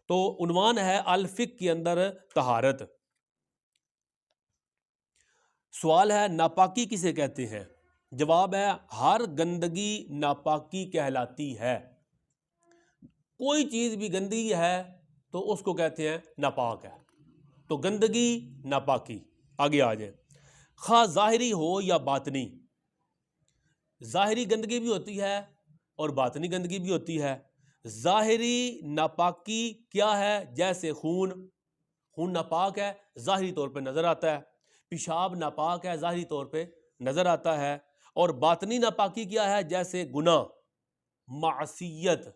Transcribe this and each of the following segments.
تو عنوان ہے الفقہ کے اندر طہارت. سوال ہے ناپاکی کسے کہتے ہیں؟ جواب ہے ہر گندگی ناپاکی کہلاتی ہے. کوئی چیز بھی گندگی ہے تو اس کو کہتے ہیں ناپاک ہے. تو گندگی ناپاکی. آگے آ جائیں. خواہ ظاہری ہو یا باطنی. ظاہری گندگی بھی ہوتی ہے اور باطنی گندگی بھی ہوتی ہے. ظاہری ناپاکی کیا ہے؟ جیسے خون ناپاک ہے، ظاہری طور پہ نظر آتا ہے. پیشاب ناپاک ہے، ظاہری طور پہ نظر آتا ہے. اور باطنی ناپاکی کیا ہے؟ جیسے گناہ، معصیت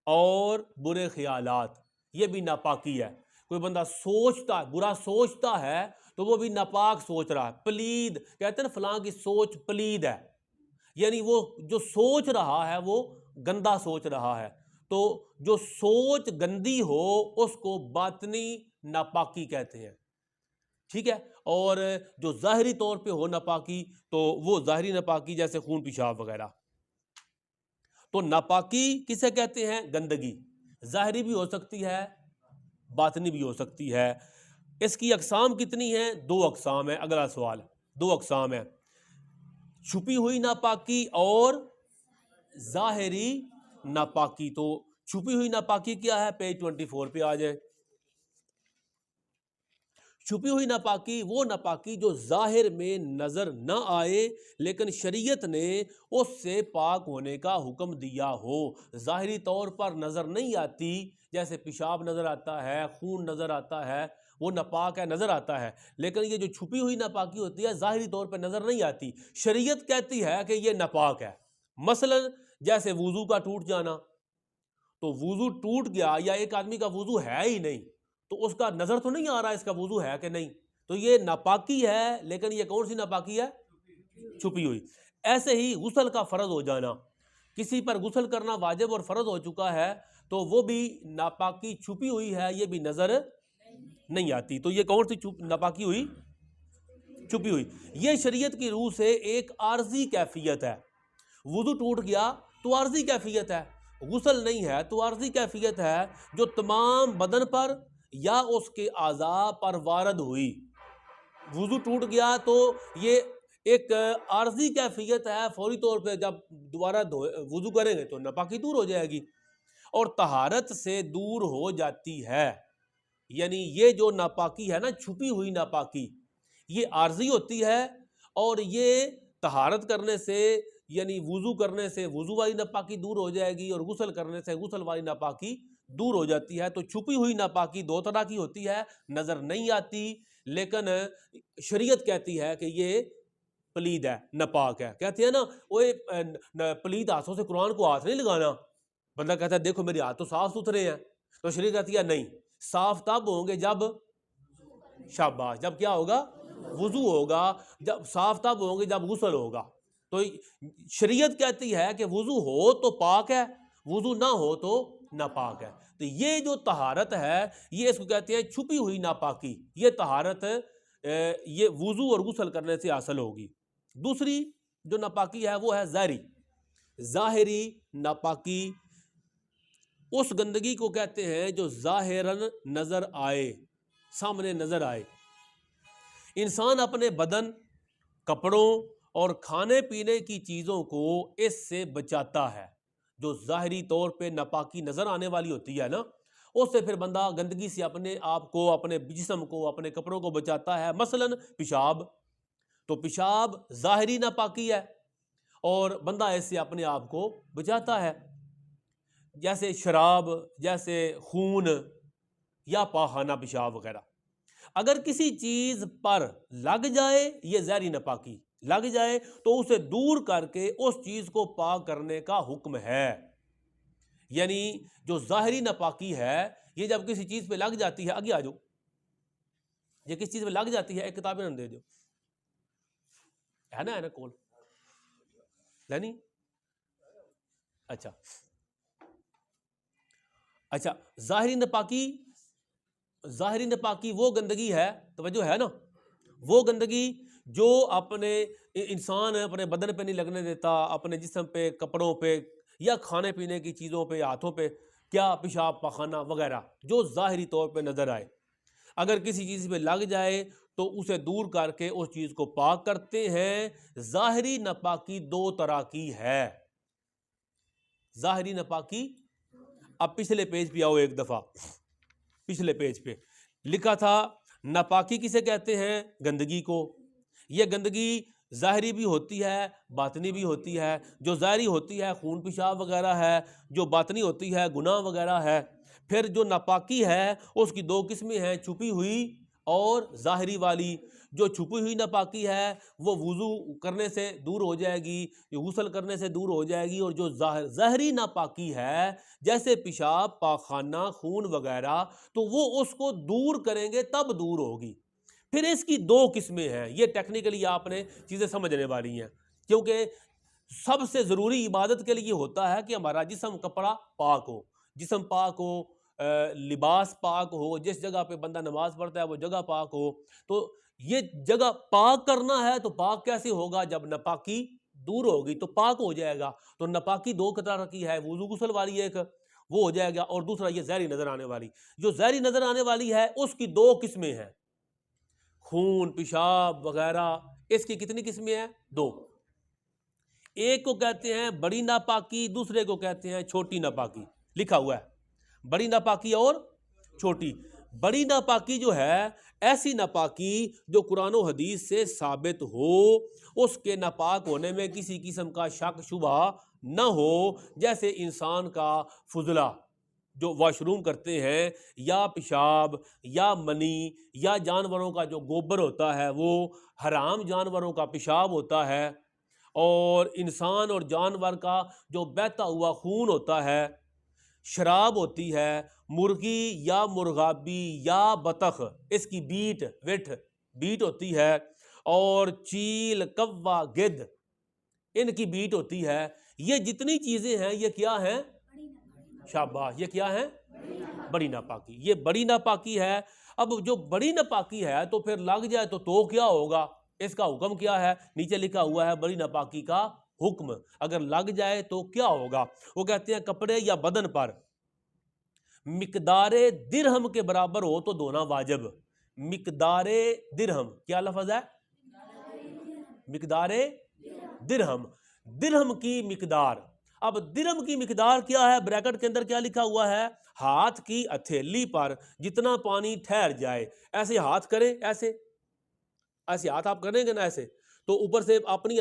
اور برے خیالات، یہ بھی ناپاکی ہے. کوئی بندہ سوچتا ہے، برا سوچتا ہے تو وہ بھی ناپاک سوچ رہا ہے. پلید کہتے ہیں نا فلاں کی سوچ پلید ہے، یعنی وہ جو سوچ رہا ہے وہ گندا سوچ رہا ہے. تو جو سوچ گندی ہو اس کو باطنی ناپاکی کہتے ہیں. ٹھیک ہے. اور جو ظاہری طور پہ ہو ناپاکی تو وہ ظاہری ناپاکی جیسے خون پیشاب وغیرہ. تو ناپاکی کسے کہتے ہیں؟ گندگی. ظاہری بھی ہو سکتی ہے، باطنی بھی ہو سکتی ہے. اس کی اقسام کتنی ہیں؟ 2 اقسام ہیں. اگلا سوال، 2 اقسام ہیں، چھپی ہوئی ناپاکی اور ظاہری ناپاکی. تو چھپی ہوئی ناپاکی کیا ہے؟ پیج 24 پہ آ جائے. چھپی ہوئی ناپاکی وہ ناپاکی جو ظاہر میں نظر نہ آئے لیکن شریعت نے اس سے پاک ہونے کا حکم دیا ہو. ظاہری طور پر نظر نہیں آتی، جیسے پیشاب نظر آتا ہے، خون نظر آتا ہے، وہ ناپاک ہے، نظر آتا ہے. لیکن یہ جو چھپی ہوئی ناپاکی ہوتی ہے ظاہری طور پہ نظر نہیں آتی، شریعت کہتی ہے کہ یہ ناپاک ہے. مثلا جیسے وضو کا ٹوٹ جانا. تو وضو ٹوٹ گیا یا ایک آدمی کا وضو ہے ہی نہیں تو اس کا نظر تو نہیں آ رہا اس کا وضو ہے کہ نہیں، تو یہ ناپاکی ہے. لیکن یہ کون سی ناپاکی ہے؟ چھپی ہوئی. ایسے ہی غسل کا فرض ہو جانا. کسی پر غسل کرنا واجب اور فرض ہو چکا ہے تو وہ بھی ناپاکی چھپی ہوئی ہے، یہ بھی نظر نہیں آتی. تو یہ کون سی ناپاکی ہوئی؟ چھپی ہوئی. یہ شریعت کی روح سے ایک عارضی کیفیت ہے. وضو ٹوٹ گیا تو عارضی کیفیت ہے، غسل نہیں ہے تو عارضی کیفیت ہے جو تمام بدن پر یا اس کے اعضاء پر وارد ہوئی. وضو ٹوٹ گیا تو یہ ایک عارضی کیفیت ہے، فوری طور پہ جب دوبارہ وضو کریں گے تو ناپاکی دور ہو جائے گی اور طہارت سے دور ہو جاتی ہے. یعنی یہ جو ناپاکی ہے نا، چھپی ہوئی ناپاکی، یہ عارضی ہوتی ہے اور یہ طہارت کرنے سے یعنی وضو کرنے سے وضو والی ناپاکی دور ہو جائے گی اور غسل کرنے سے غسل والی ناپاکی دور ہو جاتی ہے. تو چھپی ہوئی ناپاکی 2 طرح کی ہوتی ہے، نظر نہیں آتی لیکن شریعت کہتی ہے کہ یہ پلید ہے، ناپاک ہے. کہتے ہیں نا وہ پلید ہاتھوں سے قرآن کو ہاتھ نہیں لگانا. بندہ کہتا ہے دیکھو میرے ہاتھ تو صاف ستھرے ہیں، تو شریعت کہتی ہے نہیں، صاف تب ہوں گے جب شاباش، جب کیا ہوگا؟ وضو ہوگا. جب صاف تب ہوں گے جب غسل ہوگا. تو شریعت کہتی ہے کہ وضو ہو تو پاک ہے، وضو نہ ہو تو ناپاک ہے. تو یہ جو طہارت ہے یہ اس کو کہتے ہیں چھپی ہوئی ناپاکی. یہ طہارت یہ وضو اور غسل کرنے سے حاصل ہوگی. دوسری جو ناپاکی ہے وہ ہے ظاہری. ظاہری ناپاکی اس گندگی کو کہتے ہیں جو ظاہراً نظر آئے، سامنے نظر آئے. انسان اپنے بدن، کپڑوں اور کھانے پینے کی چیزوں کو اس سے بچاتا ہے. جو ظاہری طور پہ ناپاکی نظر آنے والی ہوتی ہے نا، اس سے پھر بندہ گندگی سے اپنے آپ کو، اپنے جسم کو، اپنے کپڑوں کو بچاتا ہے. مثلا پیشاب، تو پیشاب ظاہری ناپاکی ہے اور بندہ اس سے اپنے آپ کو بچاتا ہے. جیسے شراب، جیسے خون یا پاخانہ پیشاب وغیرہ. اگر کسی چیز پر لگ جائے، یہ ظاہری ناپاکی لگ جائے تو اسے دور کر کے اس چیز کو پاک کرنے کا حکم ہے. یعنی جو ظاہری ناپاکی ہے یہ جب کسی چیز پہ لگ جاتی ہے، آگے آ جاؤ، یہ کس چیز پہ لگ جاتی ہے، ایک کتاب نام دے دو، ہے نا کول لینی. اچھا ظاہری ناپاکی وہ گندگی ہے، توجہ ہے نا، وہ گندگی جو اپنے انسان اپنے بدن پہ نہیں لگنے دیتا، اپنے جسم پہ، کپڑوں پہ یا کھانے پینے کی چیزوں پہ، ہاتھوں پہ کیا پیشاب پخانہ وغیرہ جو ظاہری طور پہ نظر آئے. اگر کسی چیز پہ لگ جائے تو اسے دور کر کے اس چیز کو پاک کرتے ہیں. ظاہری ناپاکی دو طرح کی ہے. ظاہری ناپاکی، اب پچھلے پیج پہ آؤ ایک دفعہ. پچھلے پیج پہ لکھا تھا ناپاکی کسے کہتے ہیں؟ گندگی کو. یہ گندگی ظاہری بھی ہوتی ہے باطنی بھی ہوتی ہے. جو ظاہری ہوتی ہے خون پیشاب وغیرہ ہے، جو باطنی ہوتی ہے گناہ وغیرہ ہے. پھر جو ناپاکی ہے اس کی دو قسمیں ہیں، چھپی ہوئی اور ظاہری والی. جو چھپی ہوئی ناپاکی ہے وہ وضو کرنے سے دور ہو جائے گی، غسل کرنے سے دور ہو جائے گی. اور جو ظاہری ناپاکی ہے جیسے پیشاب پاخانہ خون وغیرہ، تو وہ اس کو دور کریں گے تب دور ہوگی. پھر اس کی دو قسمیں ہیں. یہ ٹیکنیکلی آپ نے چیزیں سمجھنے والی ہیں، کیونکہ سب سے ضروری عبادت کے لیے ہوتا ہے کہ ہمارا جسم کپڑا پاک ہو، جسم پاک ہو، لباس پاک ہو. جس جگہ پہ بندہ نماز پڑھتا ہے وہ جگہ پاک ہو. تو یہ جگہ پاک کرنا ہے تو پاک کیسے ہوگا؟ جب ناپاکی دور ہوگی تو پاک ہو جائے گا. تو ناپاکی دو طرح کی ہے، وضو غسل والی ایک وہ ہو جائے گا، اور دوسرا یہ زہری نظر آنے والی. جو زہری نظر آنے والی ہے اس کی دو قسمیں ہیں، خون پیشاب وغیرہ. اس کی کتنی قسمیں ہیں؟ دو. ایک کو کہتے ہیں بڑی ناپاکی، دوسرے کو کہتے ہیں چھوٹی ناپاکی. لکھا ہوا ہے بڑی ناپاکی اور چھوٹی. بڑی ناپاکی جو ہے ایسی ناپاکی جو قرآن و حدیث سے ثابت ہو، اس کے ناپاک ہونے میں کسی قسم کا شک شبہ نہ ہو. جیسے انسان کا فضلہ جو واش روم کرتے ہیں، یا پیشاب یا منی، یا جانوروں کا جو گوبر ہوتا ہے وہ حرام جانوروں کا پیشاب ہوتا ہے، اور انسان اور جانور کا جو بہتا ہوا خون ہوتا ہے، شراب ہوتی ہے، مرغی یا مرغابی یا بطخ اس کی بیٹ ہوتی ہے، اور چیل کوا گدھ ان کی بیٹ ہوتی ہے. یہ جتنی چیزیں ہیں یہ کیا ہیں؟ شاباش، یہ کیا ہیں؟ بڑی ناپاکی. یہ بڑی ناپاکی ہے. اب جو بڑی ناپاکی ہے تو پھر لگ جائے تو کیا ہوگا؟ اس کا حکم کیا ہے؟ نیچے لکھا ہوا ہے بڑی ناپاکی کا حکم. اگر لگ جائے تو کیا ہوگا؟ وہ کہتے ہیں کپڑے یا بدن پر مقدار درہم کے برابر ہو تو دھونا واجب. مقدار درہم، کیا لفظ ہے؟ مقدار درہم. درہم کی مقدار. اب درہم کی مقدار کیا ہے؟ بریکٹ کے اندر کیا لکھا ہوا ہے؟ ہاتھ کی ہتھیلی پر جتنا پانی ٹھہر جائے. ایسے ہاتھ کریں، ایسے ہاتھ آپ کریں گے نا ایسے، تو اوپر سے اپنی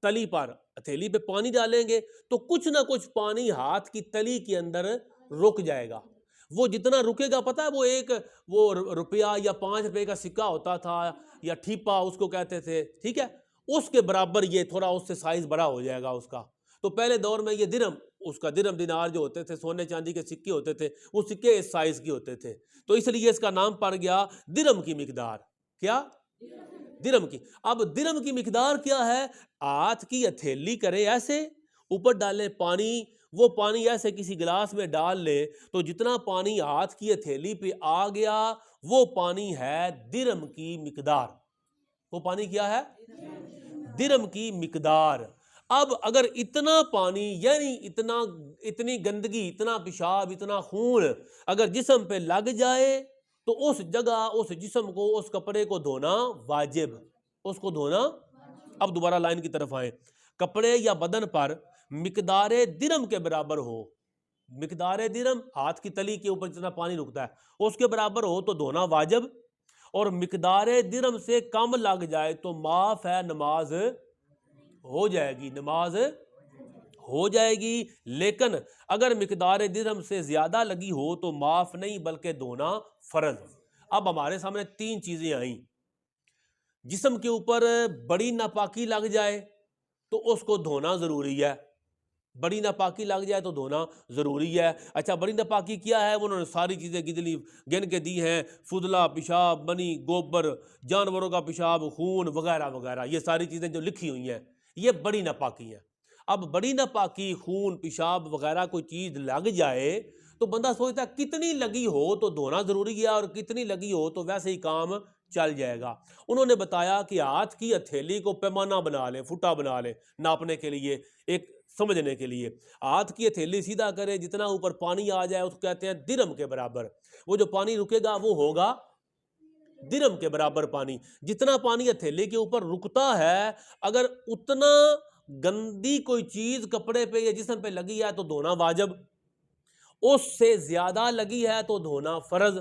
تلی پر ہتھیلی پہ پانی ڈالیں گے تو کچھ نہ کچھ پانی ہاتھ کی تلی کے اندر رک جائے گا. وہ جتنا رکے گا پتہ ہے، وہ روپیہ یا 5 روپے کا سکہ ہوتا تھا، یا ٹھیپا اس کو کہتے تھے، ٹھیک ہے، اس کے برابر یہ تھوڑا اس سے سائز بڑا ہو جائے گا اس کا. تو پہلے دور میں یہ درہم، اس کا درہم دینار جو ہوتے تھے سونے چاندی کے سکے ہوتے تھے، وہ سکے اس سائز کے ہوتے تھے، تو اس لیے اس کا نام پڑ گیا درہم کی مقدار. کیا؟ درہم کی. اب درہم کی مقدار کیا ہے؟ ہاتھ کی ہتھیلی کرے ایسے، اوپر ڈالے پانی، وہ پانی ایسے کسی گلاس میں ڈال لے تو جتنا پانی ہاتھ کی ہتھیلی پہ آ گیا وہ پانی ہے درہم کی مقدار. وہ پانی کیا ہے؟ درہم کی مقدار. اب اگر اتنا پانی، یعنی اتنی گندگی، اتنا پیشاب، اتنا خون اگر جسم پہ لگ جائے تو اس جگہ، اس جسم کو، اس کپڑے کو دھونا واجب. اس کو دھونا. اب دوبارہ لائن کی طرف آئیں. کپڑے یا بدن پر مقدار درہم کے برابر ہو. مقدار درہم، ہاتھ کی تلی کے اوپر جتنا پانی رکتا ہے اس کے برابر ہو تو دھونا واجب. اور مقدار درہم سے کم لگ جائے تو معاف ہے، نماز ہو جائے گی، نماز ہو جائے گی. لیکن اگر مقدار درہم سے زیادہ لگی ہو تو معاف نہیں بلکہ دھونا فرض. اب ہمارے سامنے 3 چیزیں آئیں. جسم کے اوپر بڑی ناپاکی لگ جائے تو اس کو دھونا ضروری ہے. بڑی ناپاکی لگ جائے تو دھونا ضروری ہے. اچھا، بڑی ناپاکی کیا ہے؟ انہوں نے ساری چیزیں گن کے دی ہیں، فضلہ، پیشاب، منی، گوبر، جانوروں کا پیشاب، خون وغیرہ وغیرہ. یہ ساری چیزیں جو لکھی ہوئی ہیں یہ بڑی ناپاکی ہیں. اب بڑی ناپاکی، خون پیشاب وغیرہ کوئی چیز لگ جائے تو بندہ سوچتا ہے کتنی لگی ہو تو دھونا ضروری ہے اور کتنی لگی ہو تو ویسے ہی کام چل جائے گا. انہوں نے بتایا کہ ہاتھ کی ہتھیلی کو پیمانہ بنا لیں، فٹا بنا لیں ناپنے کے لیے. ایک سمجھنے کے لیے۔ ہاتھ کی ہتھیلی سیدھا کرے، جتنا اوپر پانی آ جائے اس کو کہتے ہیں درہم کے برابر۔ وہ جو پانی رکے گا وہ ہوگا درہم کے برابر پانی۔ جتنا پانی ہتھیلی کے اوپر رکتا ہے، اگر اتنا گندی کوئی چیز کپڑے پہ یا جسم پہ لگی ہے تو دھونا واجب، اس سے زیادہ لگی ہے تو دھونا فرض،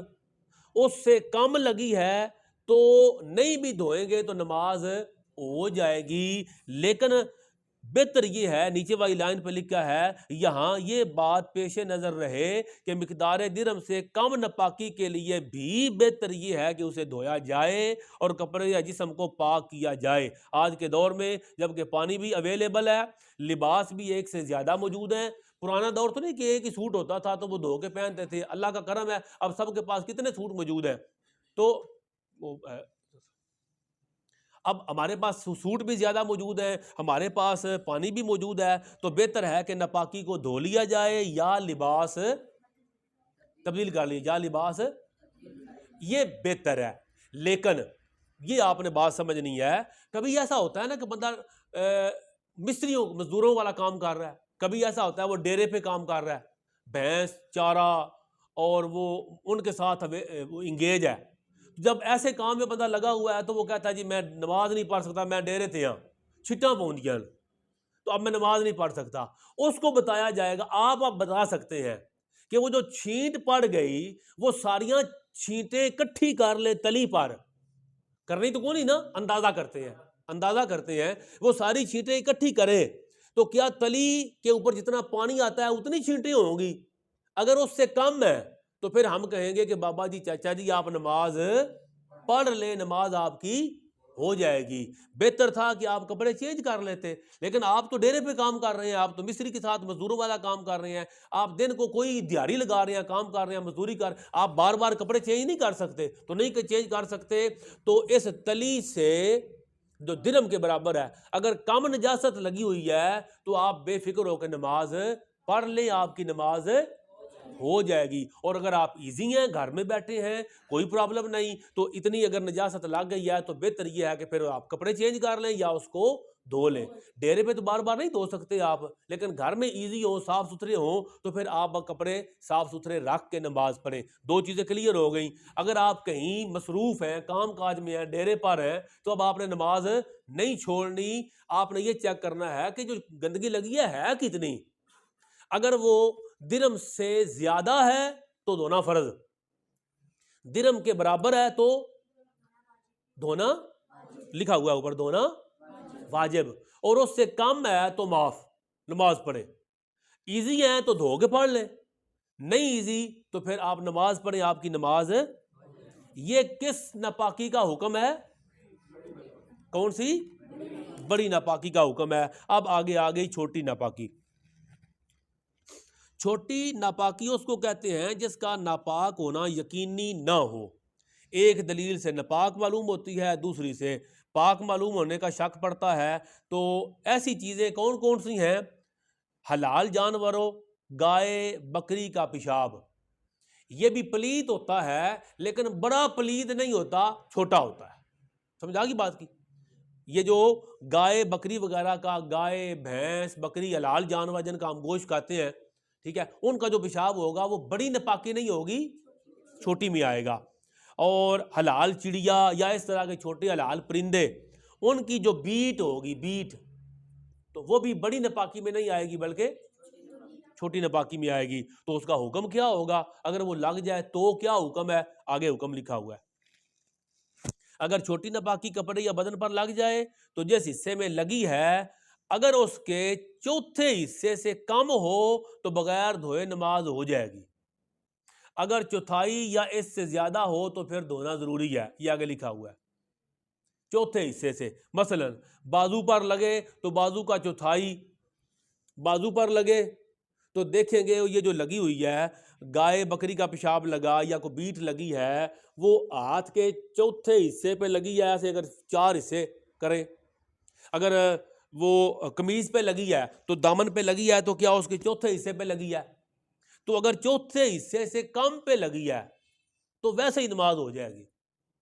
اس سے کم لگی ہے تو نہیں بھی دھوئیں گے تو نماز ہو جائے گی۔ لیکن بہتر یہ ہے، نیچے والی لائن پہ لکھا ہے، یہاں یہ بات پیش نظر رہے کہ مقدار درہم سے کم ناپاکی کے لیے بھی بہتر یہ ہے کہ اسے دھویا جائے اور کپڑے یا جسم کو پاک کیا جائے۔ آج کے دور میں جبکہ پانی بھی اویلیبل ہے، لباس بھی ایک سے زیادہ موجود ہیں۔ پرانا دور تو نہیں کہ ایک ہی سوٹ ہوتا تھا تو وہ دھو کے پہنتے تھے، اللہ کا کرم ہے اب سب کے پاس کتنے سوٹ موجود ہیں۔ تو اب ہمارے پاس سوٹ بھی زیادہ موجود ہیں، ہمارے پاس پانی بھی موجود ہے، تو بہتر ہے کہ ناپاکی کو دھو لیا جائے یا لباس تبدیل کر لیا جائے، لباس یہ بہتر ہے۔ لیکن یہ آپ نے بات سمجھنی ہے، کبھی ایسا ہوتا ہے نا کہ بندہ مستریوں مزدوروں والا کام کر رہا ہے، کبھی ایسا ہوتا ہے وہ ڈیرے پہ کام کر رہا ہے، بھینس چارہ اور وہ ان کے ساتھ انگیج ہے۔ جب ایسے کام میں بندہ لگا ہوا ہے تو وہ کہتا ہے جی میں نماز نہیں پڑھ سکتا، میں ڈیرے تھے چھٹاں پوندیاں تو اب میں نماز نہیں پڑھ سکتا۔ اس کو بتایا جائے گا، آپ بتا سکتے ہیں کہ وہ جو چھینٹ پڑ گئی وہ ساریاں چھینٹیں اکٹھی کر لے تلی پر، کرنی تو کون ہی نا، اندازہ کرتے ہیں وہ ساری چھینٹیں اکٹھی کرے تو کیا تلی کے اوپر جتنا پانی آتا ہے اتنی چھینٹیں ہوں گی؟ اگر اس سے کم ہے تو پھر ہم کہیں گے کہ بابا جی چاچا جی آپ نماز پڑھ لیں، نماز آپ کی ہو جائے گی۔ بہتر تھا کہ آپ کپڑے چینج کر لیتے، لیکن آپ تو ڈیرے پہ کام کر رہے ہیں، آپ تو مستری کے ساتھ مزدوروں والا کام کر رہے ہیں، آپ دن کو کوئی دیہڑی لگا رہے ہیں، کام کر رہے ہیں، مزدوری کر، آپ بار بار کپڑے چینج نہیں کر سکتے، تو نہیں چینج کر سکتے تو اس تلی سے جو درہم کے برابر ہے اگر کم نجاست لگی ہوئی ہے تو آپ بے فکر ہو کے نماز پڑھ لیں، آپ کی نماز ہو جائے گی۔ اور اگر آپ ایزی ہیں، گھر میں بیٹھے ہیں، کوئی پرابلم نہیں، تو اتنی اگر نجاست لگ گئی ہے تو بہتر یہ ہے کہ پھر آپ کپڑے چینج کر لیں یا اس کو دھو لیں۔ ڈیرے پہ تو بار بار نہیں دھو سکتے آپ، لیکن گھر میں ایزی ہوں، صاف ستھرے ہوں تو پھر آپ کپڑے صاف ستھرے رکھ کے نماز پڑھیں۔ دو چیزیں کلیئر ہو گئیں۔ اگر آپ کہیں مصروف ہیں، کام کاج میں ہیں، ڈیرے پر ہیں، تو اب آپ نے نماز نہیں چھوڑنی، آپ نے یہ چیک کرنا ہے کہ جو گندگی لگی ہے کتنی۔ اگر وہ درہم سے زیادہ ہے تو دھونا فرض، درہم کے برابر ہے تو دھونا لکھا ہوا ہے اوپر، دھونا واجب، اور اس سے کم ہے تو معاف، نماز پڑھے۔ ایزی ہے تو دھو کے پڑھ لیں، نہیں ایزی تو پھر آپ نماز پڑھیں، آپ کی نماز۔ یہ کس ناپاکی کا حکم ہے؟ کون سی؟ بڑی ناپاکی کا حکم ہے۔ اب آگے آ گئی چھوٹی ناپاکی۔ چھوٹی ناپاکی اس کو کہتے ہیں جس کا ناپاک ہونا یقینی نہ ہو۔ ایک دلیل سے ناپاک معلوم ہوتی ہے، دوسری سے پاک معلوم ہونے کا شک پڑتا ہے۔ تو ایسی چیزیں کون کون سی ہیں؟ حلال جانوروں، گائے بکری کا پیشاب، یہ بھی پلید ہوتا ہے لیکن بڑا پلید نہیں ہوتا، چھوٹا ہوتا ہے۔ سمجھا گی بات کی؟ یہ جو گائے بکری وغیرہ کا، گائے بھینس بکری حلال جانور جن کا ہم گوشت کھاتے ہیں، ٹھیک ہے، ان کا جو پیشاب ہوگا وہ بڑی ناپاکی نہیں ہوگی، چھوٹی میں آئے گا۔ اور حلال چڑیا یا اس طرح کے چھوٹے حلال پرندے، ان کی جو بیٹ ہوگی، بیٹ، تو وہ بھی بڑی ناپاکی میں نہیں آئے گی بلکہ چھوٹی ناپاکی میں آئے گی۔ تو اس کا حکم کیا ہوگا؟ اگر وہ لگ جائے تو کیا حکم ہے؟ آگے حکم لکھا ہوا ہے۔ اگر چھوٹی ناپاکی کپڑے یا بدن پر لگ جائے تو جس حصے میں لگی ہے اگر اس کے چوتھے حصے سے کم ہو تو بغیر دھوئے نماز ہو جائے گی، اگر چوتھائی یا اس سے زیادہ ہو تو پھر دھونا ضروری ہے۔ یہ آگے لکھا ہوا ہے، چوتھے حصے سے، مثلا بازو پر لگے تو بازو کا چوتھائی، بازو پر لگے تو دیکھیں گے یہ جو لگی ہوئی ہے، گائے بکری کا پیشاب لگا یا کوئی بیٹ لگی ہے، وہ ہاتھ کے چوتھے حصے پہ لگی ہے، ایسے اگر 4 حصے کریں، اگر وہ قمیض پہ لگی ہے تو دامن پہ لگی ہے تو کیا اس کے چوتھے حصے پہ لگی ہے؟ تو اگر چوتھے حصے سے کم پہ لگی ہے تو ویسے ہی نماز ہو جائے گی،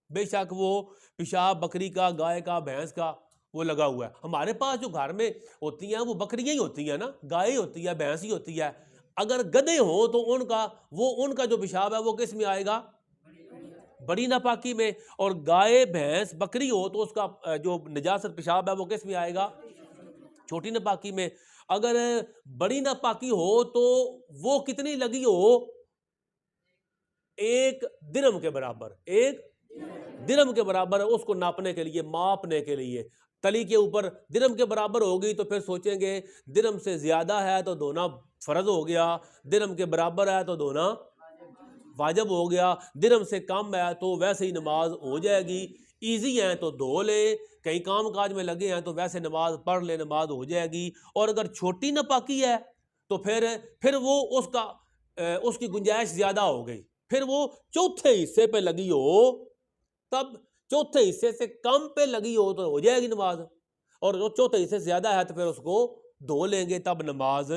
بے شک وہ پیشاب بکری کا، گائے کا، بھینس کا وہ لگا ہوا ہے. ہمارے پاس جو گھر میں ہوتی ہیں وہ بکریاں ہی ہوتی ہیں نا, گائے ہوتی ہے, بھینس ہی ہوتی ہے. اگر گدھے ہوں تو ان کا جو پیشاب ہے وہ کس میں آئے گا؟ بڑی ناپاکی میں. اور گائے بھینس بکری ہو تو اس کا جو نجاست پیشاب ہے وہ کس میں آئے گا؟ چھوٹی ناپاکی میں. اگر بڑی ناپاکی ہو تو وہ کتنی لگی ہو؟ 1 درہم کے برابر, 1 درہم کے برابر. اس کو ناپنے کے لیے, ماپنے کے لیے, تلی کے اوپر درہم کے برابر ہوگی تو پھر سوچیں گے درہم سے زیادہ ہے تو دھونا فرض ہو گیا, درہم کے برابر ہے تو دھونا واجب ہو گیا, درہم سے کم ہے تو ویسے ہی نماز ہو جائے گی. ایزی ہیں تو دھو لے, کئی کام کاج میں لگے ہیں تو ویسے نماز پڑھ لے, نماز ہو جائے گی. اور اگر چھوٹی ناپاکی ہے تو پھر وہ اس کی گنجائش زیادہ ہو گئی, پھر وہ چوتھے حصے پہ لگی ہو, تب چوتھے حصے سے کم پہ لگی ہو تو ہو جائے گی نماز, اور جو چوتھے حصے سے زیادہ ہے تو پھر اس کو دھو لیں گے تب نماز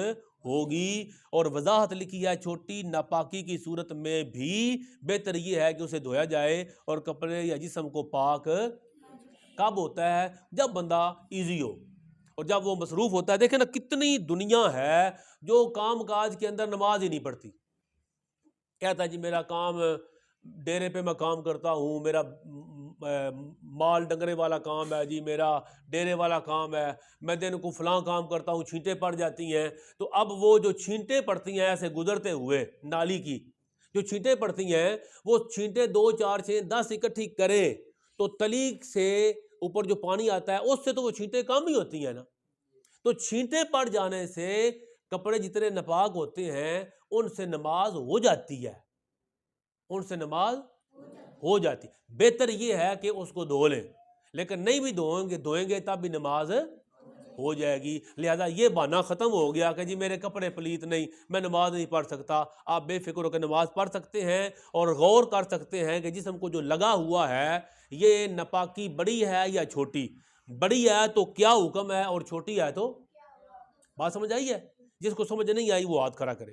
ہوگی. اور وضاحت لکھی ہے چھوٹی ناپاکی کی صورت میں بھی بہتر یہ ہے کہ اسے دھویا جائے. اور کپڑے یا جسم کو پاک کب ہوتا ہے؟ جب بندہ ایزی ہو اور جب وہ مصروف ہوتا ہے. دیکھیں نا کتنی دنیا ہے جو کام کاج کے اندر نماز ہی نہیں پڑھتی. کہتا ہے جی میرا کام ڈیرے پہ میں کام کرتا ہوں, میرا مال ڈنگرے والا کام ہے جی, میرا ڈیرے والا کام ہے, میں دن کو فلاں کام کرتا ہوں, چھینٹیں پڑ جاتی ہیں. تو اب وہ جو چھینٹیں پڑتی ہیں ایسے گزرتے ہوئے نالی کی جو چھینٹیں پڑتی ہیں, وہ چھینٹیں 2 4 6 10 اکٹھی کرے تو تلیق سے اوپر جو پانی آتا ہے اس سے تو وہ چھینٹیں کم ہی ہوتی ہیں نا. تو چھینٹیں پڑ جانے سے کپڑے جتنے ناپاک ہوتے ہیں ان سے نماز ہو جاتی ہے, ان سے نماز ہو جاتی. بہتر یہ ہے کہ اس کو دھو لیں, لیکن نہیں بھی دھوئیں گے تب بھی نماز ہو جائے گی. لہذا یہ بہانہ ختم ہو گیا کہ جی میرے کپڑے پلیت نہیں, میں نماز نہیں پڑھ سکتا. آپ بے فکر ہو کے نماز پڑھ سکتے ہیں اور غور کر سکتے ہیں کہ جسم کو جو لگا ہوا ہے یہ ناپاکی بڑی ہے یا چھوٹی. بڑی ہے تو کیا حکم ہے, اور چھوٹی ہے تو بات سمجھ آئی ہے؟ جس کو سمجھ نہیں آئی وہ ہاتھ کھڑا کرے.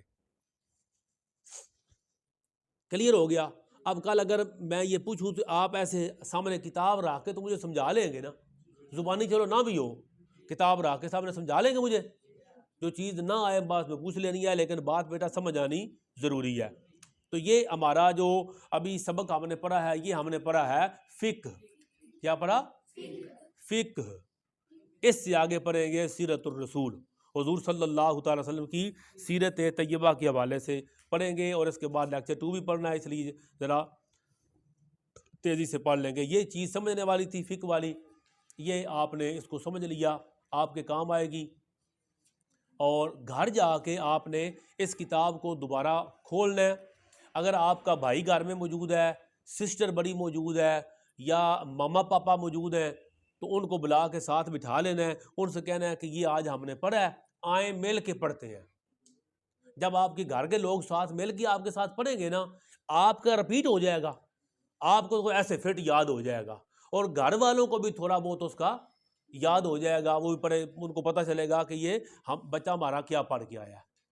کلیئر ہو گیا؟ اب کل اگر میں یہ پوچھوں تو آپ ایسے سامنے کتاب رکھ کے تو مجھے سمجھا لیں گے نا, زبانی چلو نہ بھی ہو, کتاب رکھ کے سامنے سمجھا لیں گے مجھے. جو چیز نہ آئے بات میں پوچھ لینی ہے, لیکن بات بیٹا سمجھ آنی ضروری ہے. تو یہ ہمارا جو ابھی سبق ہم نے پڑھا ہے یہ ہم نے پڑھا ہے فقہ. کیا پڑھا؟ فقہ. اس سے آگے پڑھیں گے سیرت الرسول, حضور صلی اللہ تعالی وسلم کی سیرت طیبہ کے حوالے سے پڑھیں گے. اور اس کے بعد لیکچر 2 بھی پڑھنا ہے, اس لیے ذرا تیزی سے پڑھ لیں گے. یہ چیز سمجھنے والی تھی فقہ والی, یہ آپ نے اس کو سمجھ لیا, آپ کے کام آئے گی. اور گھر جا کے آپ نے اس کتاب کو دوبارہ کھولنا ہے. اگر آپ کا بھائی گھر میں موجود ہے, سسٹر بڑی موجود ہے, یا ماما پاپا موجود ہیں تو ان کو بلا کے ساتھ بٹھا لینا ہے, ان سے کہنا ہے کہ یہ آج ہم نے پڑھا ہے, آئیں مل کے پڑھتے ہیں. جب آپ کے گھر کے لوگ ساتھ مل کے آپ کے ساتھ پڑھیں گے نا, آپ کا رپیٹ ہو جائے گا, آپ کو ایسے فٹ یاد ہو جائے گا, اور گھر والوں کو بھی تھوڑا بہت اس کا یاد ہو جائے گا. وہ بھی پڑھے, ان کو پتہ چلے گا کہ یہ بچہ ہمارا کیا پڑھ کے آیا ہے.